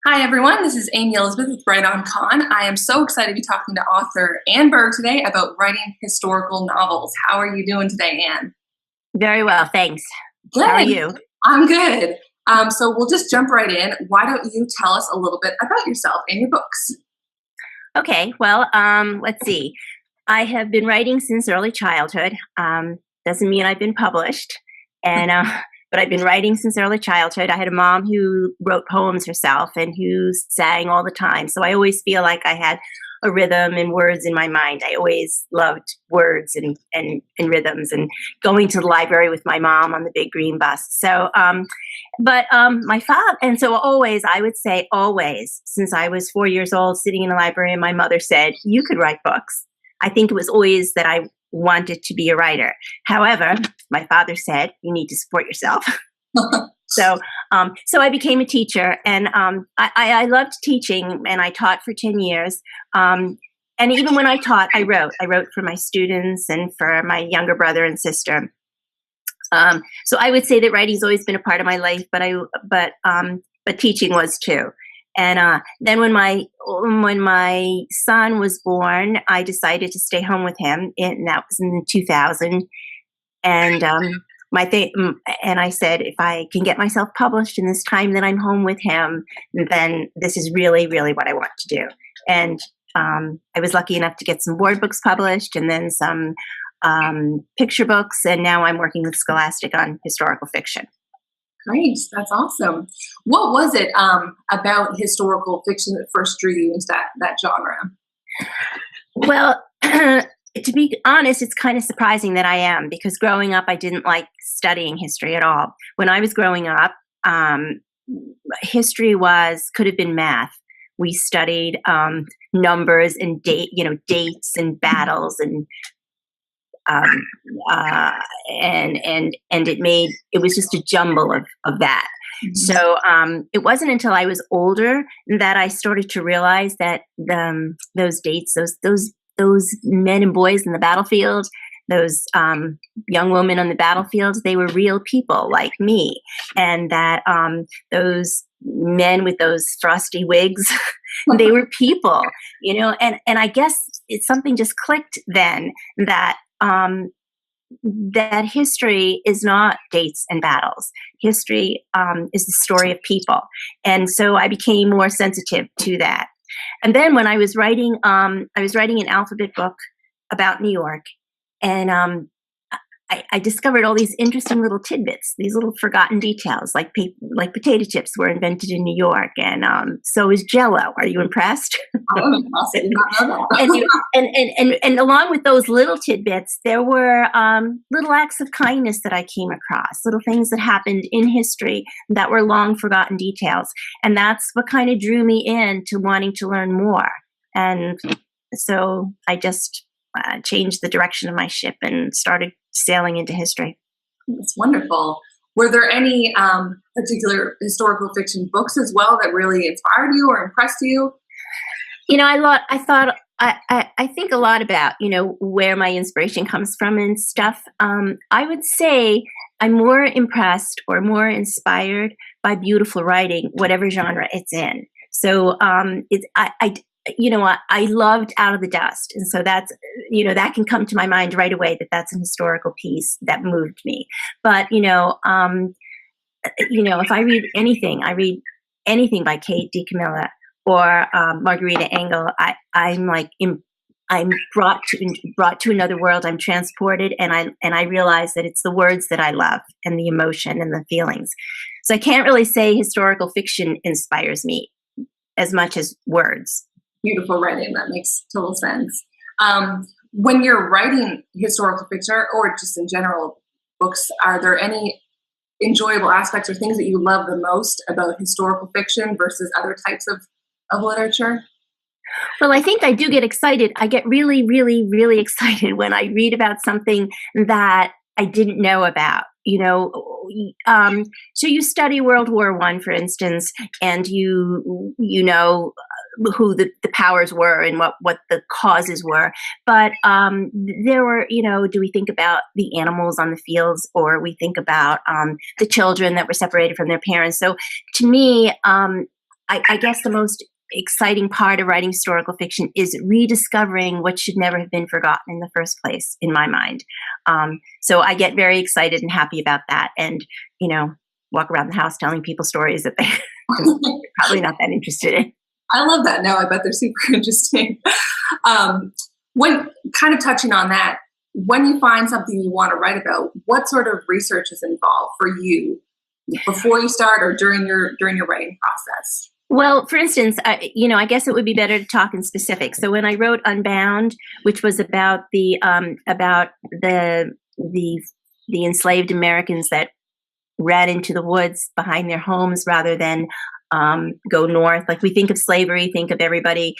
Hi, everyone. This is Amy Elizabeth with Right On Con. I am so excited to be talking to author Ann Burg today about writing historical novels. How are you doing today, Ann? Very well, thanks. How are Good. you? I'm good. So we'll just jump right in. Why don't you tell us a little bit about yourself and your books? Okay, well, let's see. I have been writing since early childhood. Doesn't mean I've been published, and but I've been writing since early childhood. I had a mom who wrote poems herself and who sang all the time, so I always feel like I had a rhythm and words in my mind. I always loved words and rhythms, and going to the library with my mom on the big green bus. My father, and so always, I would say always, since I was 4 years old, sitting in the library, and my mother said, "You could write books." I think it was always that I wanted to be a writer. However, my father said, "You need to support yourself." So I became a teacher, and I loved teaching, and I taught for 10 years. And even when I taught, I wrote. I wrote for my students and for my younger brother and sister. So I would say that writing's always been a part of my life, but teaching was too. And then when my son was born, I decided to stay home with him, and that was in 2000. And and I said, if I can get myself published in this time that I'm home with him, then this is really, really what I want to do. And I was lucky enough to get some board books published, and then some picture books, and now I'm working with Scholastic on historical fiction. Great. That's awesome. What was it about historical fiction that first drew you into that genre? Well, to be honest, it's kind of surprising that I am, because growing up, I didn't like studying history at all. When I was growing up, history could have been math. We studied numbers and dates and battles um, and it was just a jumble of that. Mhm. So it wasn't until I was older that I started to realize that those dates, those men and boys in the battlefield, those young women on the battlefield, they were real people like me, and that those men with those frosty wigs, they were people, and I guess it's something just clicked then that that history is not dates and battles. History is the story of people, and so I became more sensitive to that. And then when I was writing an alphabet book about New York, and I discovered all these interesting little tidbits, these little forgotten details, like potato chips were invented in New York, and so is Jello. Are you impressed? Oh, I did not know and, that. you, and along with those little tidbits, there were little acts of kindness that I came across, little things that happened in history that were long forgotten details, and that's what kind of drew me in to wanting to learn more. And so I just changed the direction of my ship and started sailing into history. That's wonderful. Were there any particular historical fiction books as well that really inspired you or impressed you? I think a lot about, where my inspiration comes from and stuff. I would say I'm more impressed or more inspired by beautiful writing, whatever genre it's in. So I loved Out of the Dust, and so that's, that can come to my mind right away, that's an historical piece that moved me. But if I read anything by Kate DiCamilla or Margarita Engel, I'm brought to another world. I'm transported, and I realize that it's the words that I love, and the emotion and the feelings. So I can't really say historical fiction inspires me as much as words. Beautiful writing. That makes total sense. When you're writing historical fiction or just in general books, are there any enjoyable aspects or things that you love the most about historical fiction versus other types of literature? Well, I think I do get excited. I get really, really, really excited when I read about something that I didn't know about. So you study World War One, for instance, and you know who the powers were and what the causes were. But there were, do we think about the animals on the fields, or we think about the children that were separated from their parents? So to me, I guess the most exciting part of writing historical fiction is rediscovering what should never have been forgotten in the first place, in my mind. So I get very excited and happy about that, and walk around the house telling people stories that they're probably not that interested in. I love that. No, I bet they're super interesting. When kind of touching on that, when you find something you want to write about, what sort of research is involved for you before you start or during your writing process? Well, for instance, I guess it would be better to talk in specifics. So when I wrote Unbound, which was about the enslaved Americans that ran into the woods behind their homes rather than go north. Like we think of slavery, think of everybody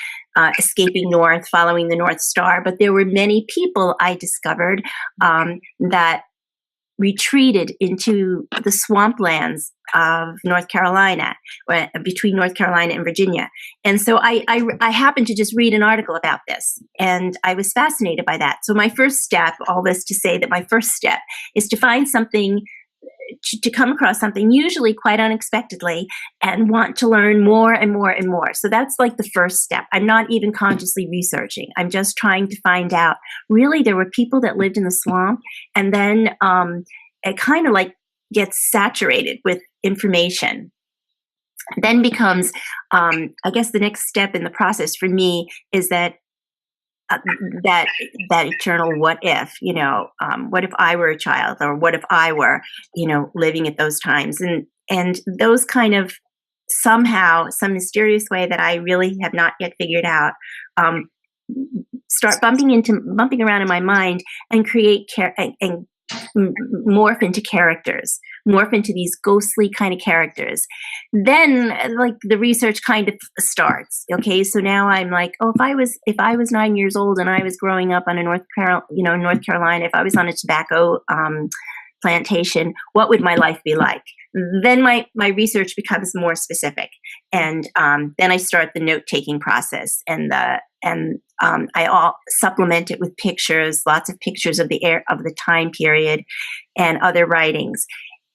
escaping north, following the North Star. But there were many people I discovered that retreated into the swamplands of North Carolina, between North Carolina and Virginia. And so I happened to just read an article about this, and I was fascinated by that. So my first step, all this to say that my first step is to find something, to come across something usually quite unexpectedly and want to learn more and more and more. So that's like the first step. I'm not even consciously researching. I'm just trying to find out, really, there were people that lived in the swamp, and then it kind of like gets saturated with information. Then becomes, I guess the next step in the process for me is that that eternal what if, what if I were a child, or what if I were, living at those times, and those kind of somehow, some mysterious way that I really have not yet figured out, start bumping around in my mind and create and morph into characters, morph into these ghostly kind of characters. Then like the research kind of starts. Okay, so now I'm like, oh, if I was 9 years old and I was growing up on a North Carolina, if I was on a tobacco plantation, what would my life be like? Then my research becomes more specific, and then I start the note-taking process, and I supplement it with pictures, lots of pictures of the time period, and other writings,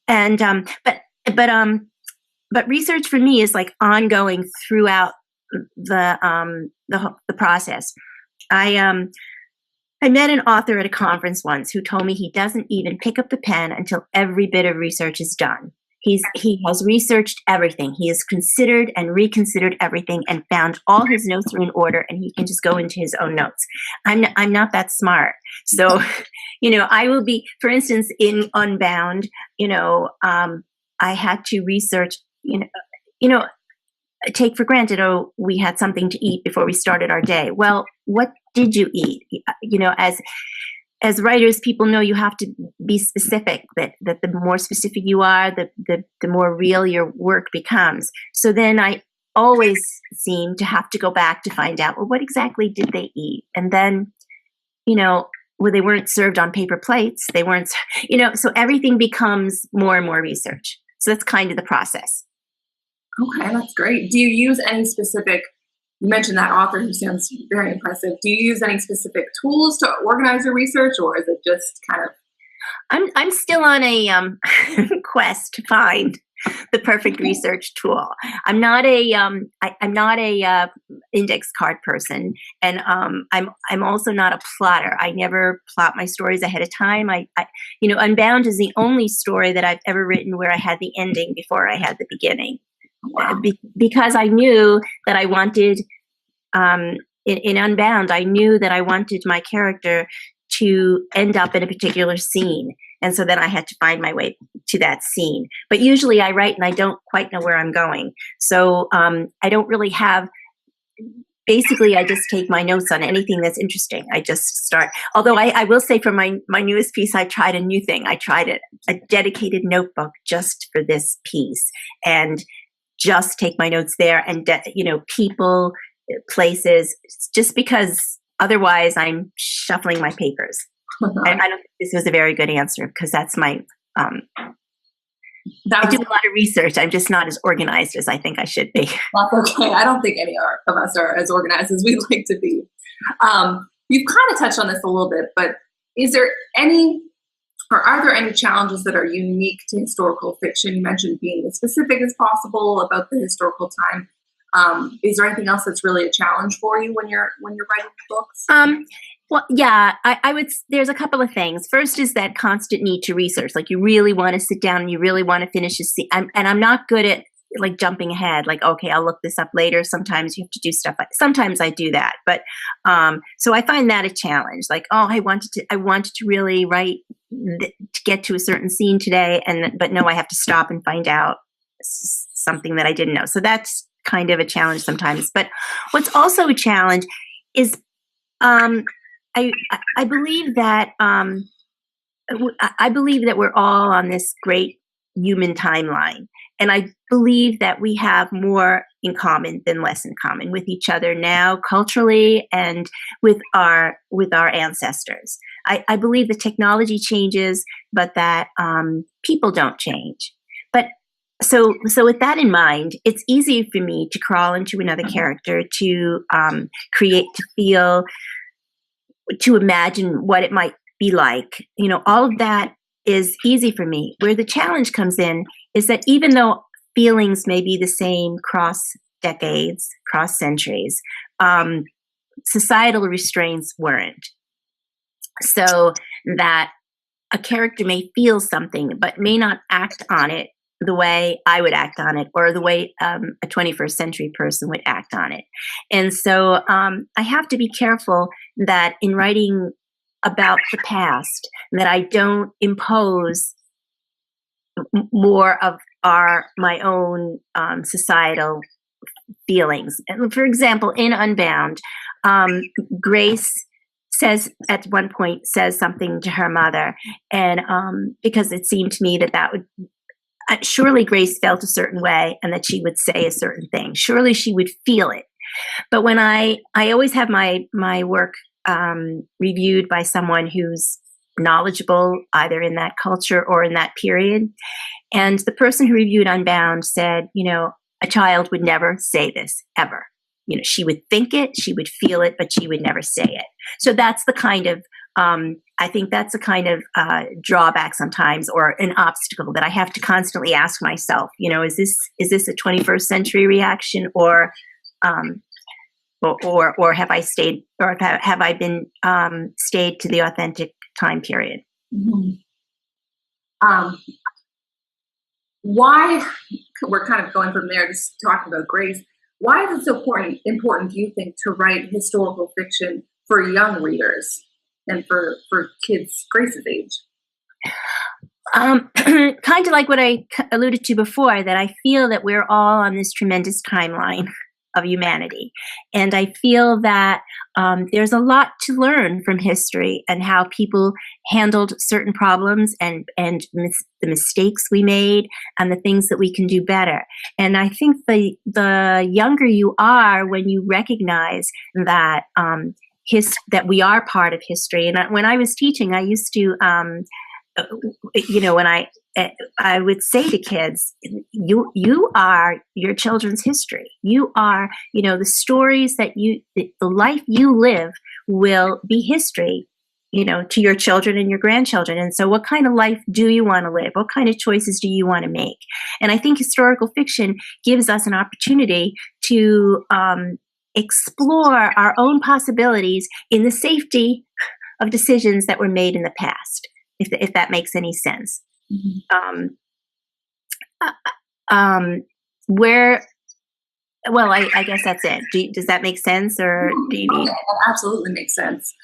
and but research for me is like ongoing throughout the process. I met an author at a conference once who told me he doesn't even pick up the pen until every bit of research is done. He has researched everything. He has considered and reconsidered everything and found all his notes are in order, and he can just go into his own notes. I'm not that smart. So, I will be, for instance, in Unbound, I had to research, take for granted, oh, we had something to eat before we started our day. Well, what did you eat? As writers, people know you have to be specific, that the more specific you are, the more real your work becomes. So then I always seem to have to go back to find out, well, what exactly did they eat? And then, well, they weren't served on paper plates. They weren't, so everything becomes more and more research. So that's kind of the process. Okay, that's great. Do you use any specific, you mentioned that author who sounds very impressive. Do you use any specific tools to organize your research, or is it just kind of? I'm still on a quest to find the perfect research tool. I'm not a index card person, and I'm also not a plotter. I never plot my stories ahead of time. Unbound is the only story that I've ever written where I had the ending before I had the beginning. Wow. Because I knew that I wanted, in Unbound, I knew that I wanted my character to end up in a particular scene. And so then I had to find my way to that scene. But usually I write and I don't quite know where I'm going. So I don't really have, basically I just take my notes on anything that's interesting. I just start. Although I will say for my newest piece, I tried a new thing. I tried a dedicated notebook just for this piece, and just take my notes there, and people, places, just because otherwise I'm shuffling my papers. I don't think this was a very good answer, because that's my I do a lot of research. I'm just not as organized as I think I should be. That's okay. I don't think any of us are as organized as we'd like to be. You've kind of touched on this a little bit, but is there any, or are there any challenges that are unique to historical fiction? You mentioned being as specific as possible about the historical time. Is there anything else that's really a challenge for you when you're writing books? Well, yeah, I would. There's a couple of things. First is that constant need to research. Like you really want to sit down and you really want to finish a scene. And I'm not good at like jumping ahead. Like, okay, I'll look this up later. Sometimes you have to do stuff. Sometimes I do that, but so I find that a challenge. Like, oh, I wanted to really write to get to a certain scene today, but no, I have to stop and find out something that I didn't know. So that's kind of a challenge sometimes. But what's also a challenge is I believe that I believe that we're all on this great human timeline, and I believe that we have more in common than less in common with each other now, culturally, and with our ancestors. I believe that technology changes, but that people don't change. But so with that in mind, it's easy for me to crawl into another character, to create, to feel, to imagine what it might be like. All of that is easy for me. Where the challenge comes in is that even though feelings may be the same cross decades, cross centuries, societal restraints weren't. So that a character may feel something but may not act on it the way I would act on it, or the way a 21st century person would act on it. And so I have to be careful that in writing about the past, that I don't impose more of my own societal feelings. And for example, in Unbound, Grace says at one point something to her mother, and because it seemed to me that would surely Grace felt a certain way and that she would say a certain thing. Surely she would feel it. But when I always have my work reviewed by someone who's knowledgeable either in that culture or in that period. And the person who reviewed Unbound said, a child would never say this ever. She would think it, she would feel it, but she would never say it. So that's the kind of I think that's a kind of drawback sometimes, or an obstacle that I have to constantly ask myself. Is this a 21st century reaction, or have I stayed, or have I been stayed to the authentic time period? Mm-hmm. Why, we're kind of going from there, just talking about Grace. Why is it so important, do you think, to write historical fiction for young readers and for kids Grace's age? Kind of like what I alluded to before, that I feel that we're all on this tremendous timeline of humanity. And I feel that there's a lot to learn from history and how people handled certain problems and the mistakes we made and the things that we can do better. And I think the younger you are when you recognize that that we are part of history. And when I was teaching, I used to, when I would say to kids, you are your children's history. You are, the stories that the life you live will be history, to your children and your grandchildren. And so what kind of life do you want to live? What kind of choices do you want to make? And I think historical fiction gives us an opportunity to explore our own possibilities in the safety of decisions that were made in the past, if that makes any sense. Mm-hmm. I guess that's it. Does that make sense, or do you need? That absolutely makes sense.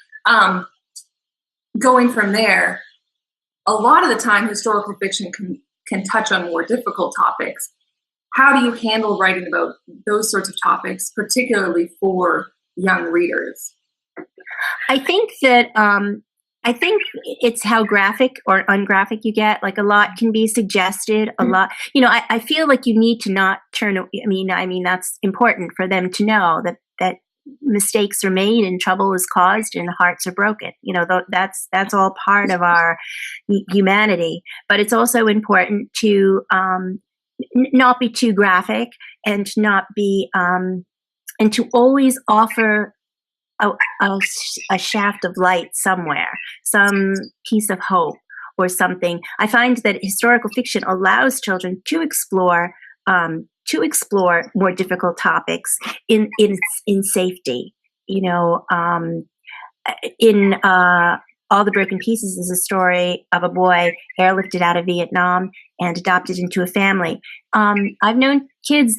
Going from there, a lot of the time historical fiction can touch on more difficult topics. How do you handle writing about those sorts of topics, particularly for young readers? I think that it's how graphic or ungraphic you get. Like, a lot can be suggested. A lot, I feel like you need to not turn. I mean, that's important for them to know that mistakes are made and trouble is caused and hearts are broken. That's all part of our humanity. But it's also important to not be too graphic, and not be and to always offer a shaft of light somewhere, some piece of hope or something. I find that historical fiction allows children to explore, to explore more difficult topics in safety. You know, in All the Broken Pieces is a story of a boy airlifted out of Vietnam and adopted into a family. I've known kids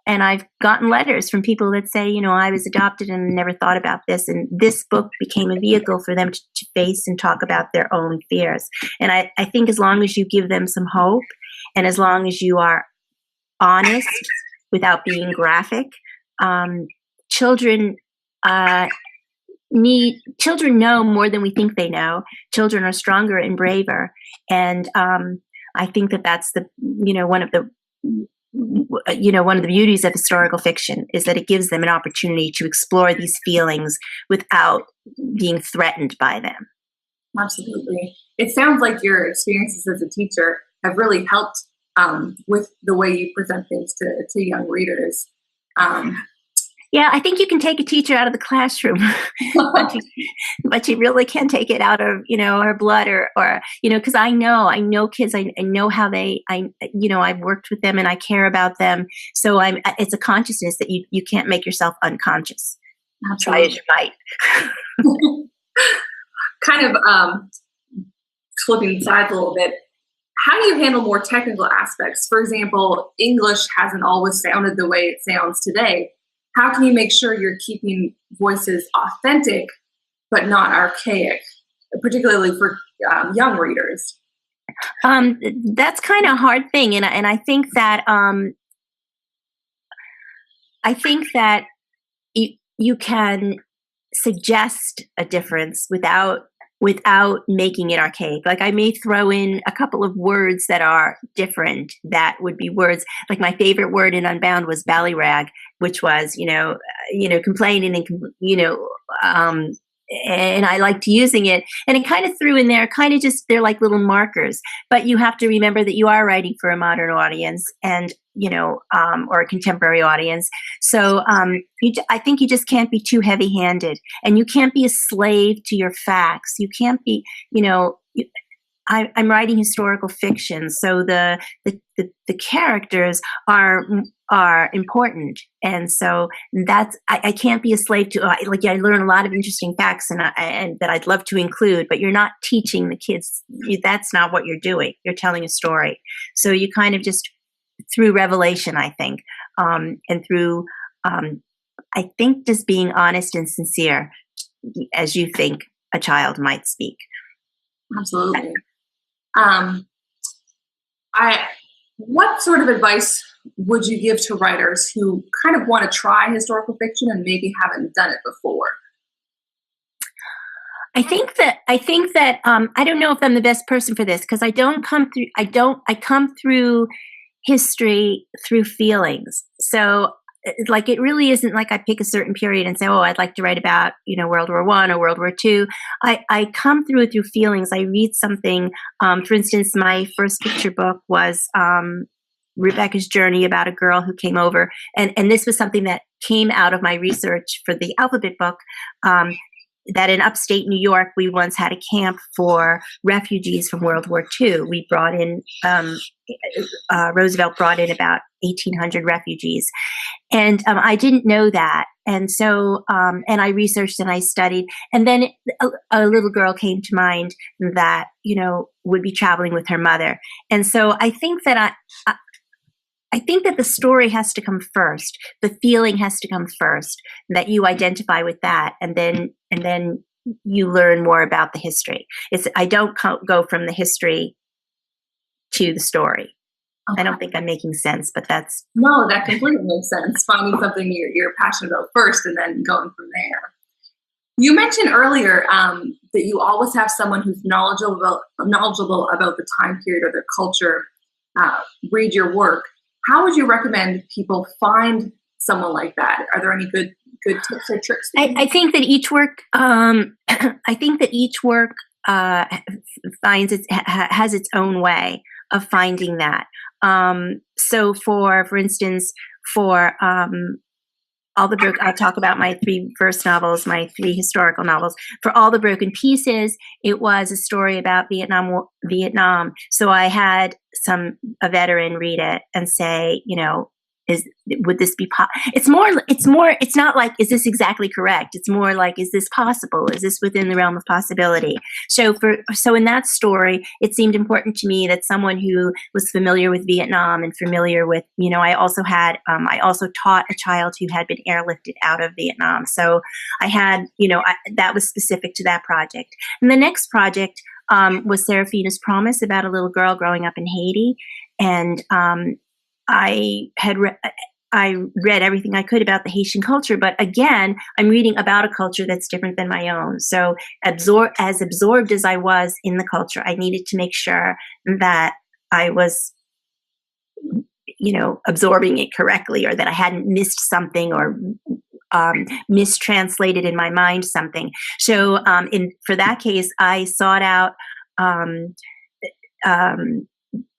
and I've gotten letters from people that say, you know, I was adopted and never thought about this. And this book became a vehicle for them to face and talk about their own fears. And I think as long as you give them some hope and as long as you are honest without being graphic, children know more than we think they know. Children are stronger and braver. And I think that's one of the beauties of historical fiction is that it gives them an opportunity to explore these feelings without being threatened by them. Absolutely. It sounds like your experiences as a teacher have really helped with the way you present things to young readers. Yeah, I think you can take a teacher out of the classroom, but you really can take it out of, her blood or because I know kids, I know how I've worked with them and I care about them. So it's a consciousness that you can't make yourself unconscious. Absolutely. Try as you might. Kind of flipping sides a little bit. How do you handle more technical aspects? For example, English hasn't always sounded the way it sounds today. How can you make sure you're keeping voices authentic but not archaic, particularly for young readers? That's kind of a hard thing, and I think that you can suggest a difference without making it archaic. Like I may throw in a couple of words that are different. That would be words like my favorite word in Unbound was ballyrag, which was complaining and and I liked using it. And it kind of threw in there, they're like little markers. But you have to remember that you are writing for a modern audience and or a contemporary audience. So I think you just can't be too heavy-handed, and you can't be a slave to your facts. You can't be, I'm writing historical fiction, so the characters are important, and so that's I can't be a slave to. I learn a lot of interesting facts, and that I'd love to include, but you're not teaching the kids. That's not what you're doing. You're telling a story, so you kind of just through revelation, I think, and through I think just being honest and sincere, as you think a child might speak. Absolutely. What sort of advice would you give to writers who kind of want to try historical fiction and maybe haven't done it before? I think that I don't know if I'm the best person for this because I come through history through feelings. So it really isn't like I pick a certain period and say, oh, I'd like to write about, World War I or World War II. I come through it through feelings. I read something. For instance, my first picture book was Rebecca's Journey, about a girl who came over. And this was something that came out of my research for the alphabet book, that in upstate New York, we once had a camp for refugees from World War II. We brought in, Roosevelt brought in about 1,800 refugees. And I didn't know that. And so, and I researched and I studied. And then a little girl came to mind that, would be traveling with her mother. And so I think that I think that the story has to come first. The feeling has to come first, that you identify with that. And then you learn more about the history. I don't go from the history to the story. Okay. I don't think I'm making sense, but that's... No, that completely makes sense. Finding something you're passionate about first and then going from there. You mentioned earlier that you always have someone who's knowledgeable about the time period or the culture read your work. How would you recommend people find someone like that? Are there any good tips or tricks? I think that each work, has its own way of finding that. So for instance, for All the Broken, I'll talk about my 3 first novels, my 3 historical novels. For All the Broken Pieces, it was a story about Vietnam. So I had a veteran read it and say, would this be it's not like, is this exactly correct? It's more like, is this possible? Is this within the realm of possibility? So in that story, it seemed important to me that someone who was familiar with Vietnam and familiar with, I also taught a child who had been airlifted out of Vietnam. So I had, that was specific to that project. And the next project was Seraphina's Promise, about a little girl growing up in Haiti. And I read everything I could about the Haitian culture, but again, I'm reading about a culture that's different than my own. So as absorbed as I was in the culture, I needed to make sure that I was, absorbing it correctly, or that I hadn't missed something or mistranslated in my mind something. So for that case, I sought out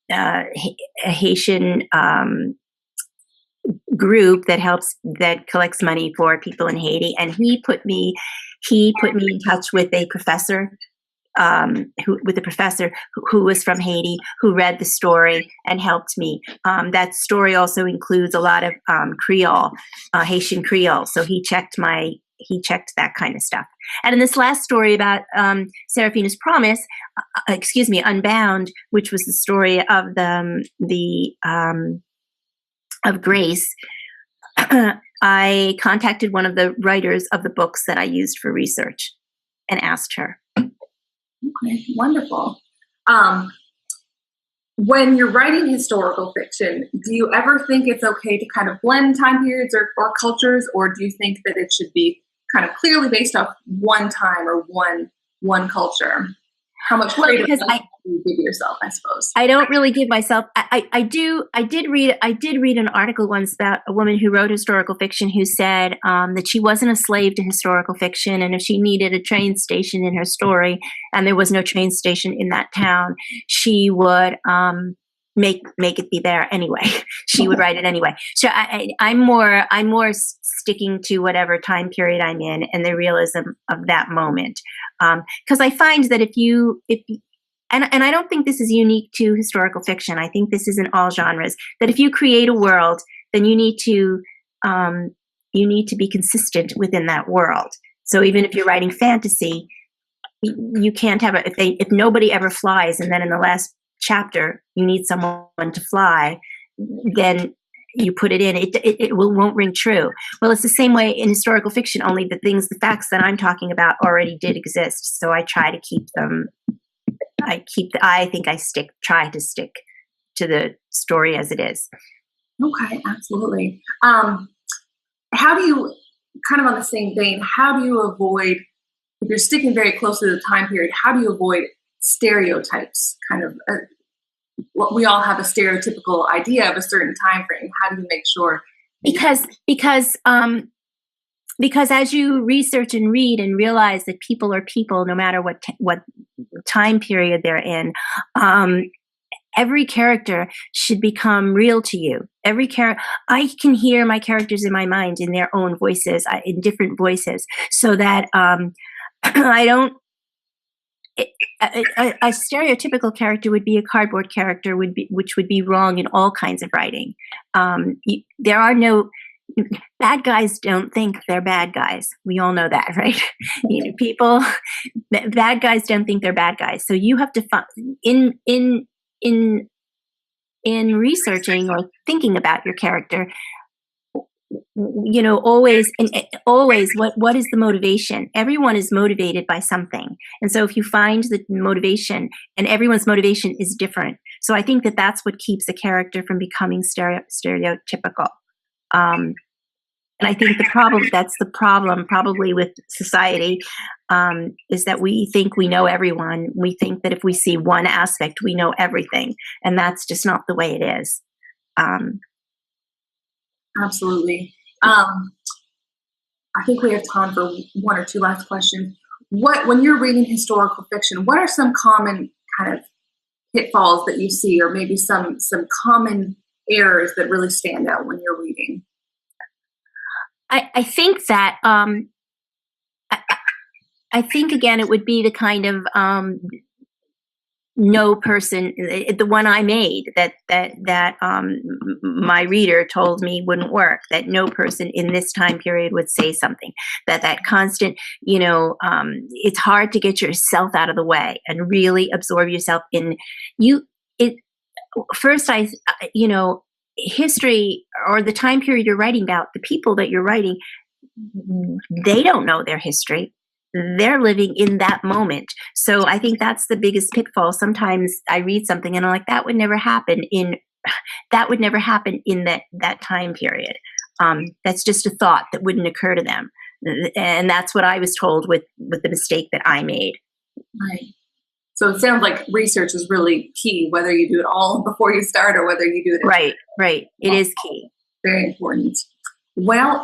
a Haitian group that collects money for people in Haiti, and he put me in touch with a professor who was from Haiti, who read the story and helped me. That story also includes a lot of Creole, Haitian Creole. So he checked that kind of stuff. And in this last story about Seraphina's Promise, Unbound, which was the story of of Grace, I contacted one of the writers of the books that I used for research and asked her. Okay, wonderful. When you're writing historical fiction, do you ever think it's okay to kind of blend time periods or cultures, or do you think that it should be kind of clearly based off one time or one culture? How much creative do you give yourself, I suppose? I don't really give myself. I did read an article once about a woman who wrote historical fiction who said that she wasn't a slave to historical fiction, and if she needed a train station in her story and there was no train station in that town, she would make it be there anyway. She would write it anyway. So I'm more sticking to whatever time period I'm in and the realism of that moment. Because I find that and I don't think this is unique to historical fiction. I think this is in all genres, that if you create a world, then you need to be consistent within that world. So even if you're writing fantasy, you can't have if nobody ever flies, and then in the last chapter you need someone to fly, then you put it in, it won't ring true. Well, it's the same way in historical fiction, only the facts that I'm talking about already did exist. So I try to keep them. Try to stick to the story as it is. Okay, absolutely. How do you, kind of on the same vein, how do you avoid, if you're sticking very close to the time period, how do you avoid stereotypes? Kind of, we all have a stereotypical idea of a certain time frame. How do you make sure? Because as you research and read and realize that people are people, no matter what time period they're in, every character should become real to you. I can hear my characters in my mind in their own voices, in different voices, so that I don't. A stereotypical character would be a cardboard character, which would be wrong in all kinds of writing. There are no bad guys. Don't think they're bad guys. We all know that, right? Bad guys don't think they're bad guys. So you have to find in researching or thinking about your character, always what is the motivation? Everyone is motivated by something. And so if you find the motivation, and everyone's motivation is different. So I think that that's what keeps a character from becoming stereotypical. And I think that's the problem probably with society, is that we think we know everyone. We think that if we see one aspect, we know everything. And that's just not the way it is. Absolutely. I think we have time for one or two last questions. When you're reading historical fiction, what are some common kind of pitfalls that you see, or maybe some common errors that really stand out when you're reading? I think that I think again it would be the kind of no person, the one I made my reader told me wouldn't work, that no person in this time period would say something, that constant, it's hard to get yourself out of the way and really absorb yourself in you. It first, history or the time period you're writing about, the people that you're writing, they don't know their history. They're living in that moment. So I think that's the biggest pitfall. Sometimes I read something and I'm like, that would never happen in that time period. That's just a thought that wouldn't occur to them. And that's what I was told with the mistake that I made. Right. So it sounds like research is really key, whether you do it all before you start or whether you do it. Right. It is key. Very important. Well,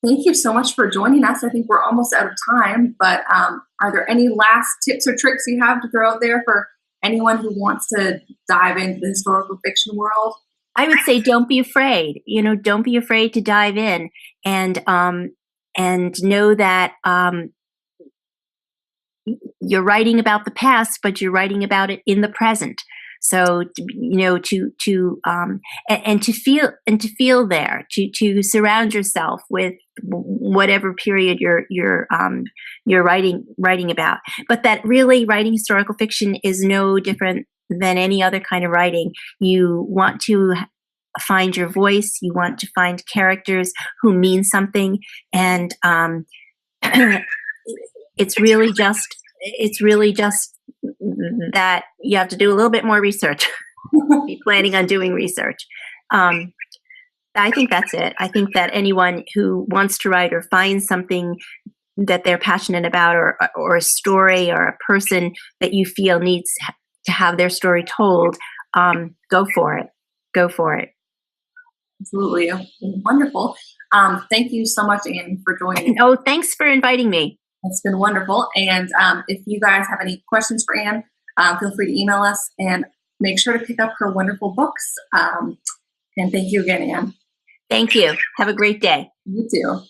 thank you so much for joining us. I think we're almost out of time, but are there any last tips or tricks you have to throw out there for anyone who wants to dive into the historical fiction world? I would say don't be afraid. Don't be afraid to dive in, and know that you're writing about the past, but you're writing about it in the present. So to feel there, to surround yourself with whatever period you're writing about. But that really writing historical fiction is no different than any other kind of writing. You want to find your voice. You want to find characters who mean something, and it's really just that you have to do a little bit more research. Be planning on doing research. I think that's it. I think that anyone who wants to write or finds something that they're passionate about, or a story or a person that you feel needs to have their story told, go for it. Go for it. Absolutely. Wonderful. Thank you so much, Ann, for joining. Oh, thanks for inviting me. It's been wonderful. And if you guys have any questions for Ann, feel free to email us, and make sure to pick up her wonderful books. And thank you again, Ann. Thank you. Have a great day. You too.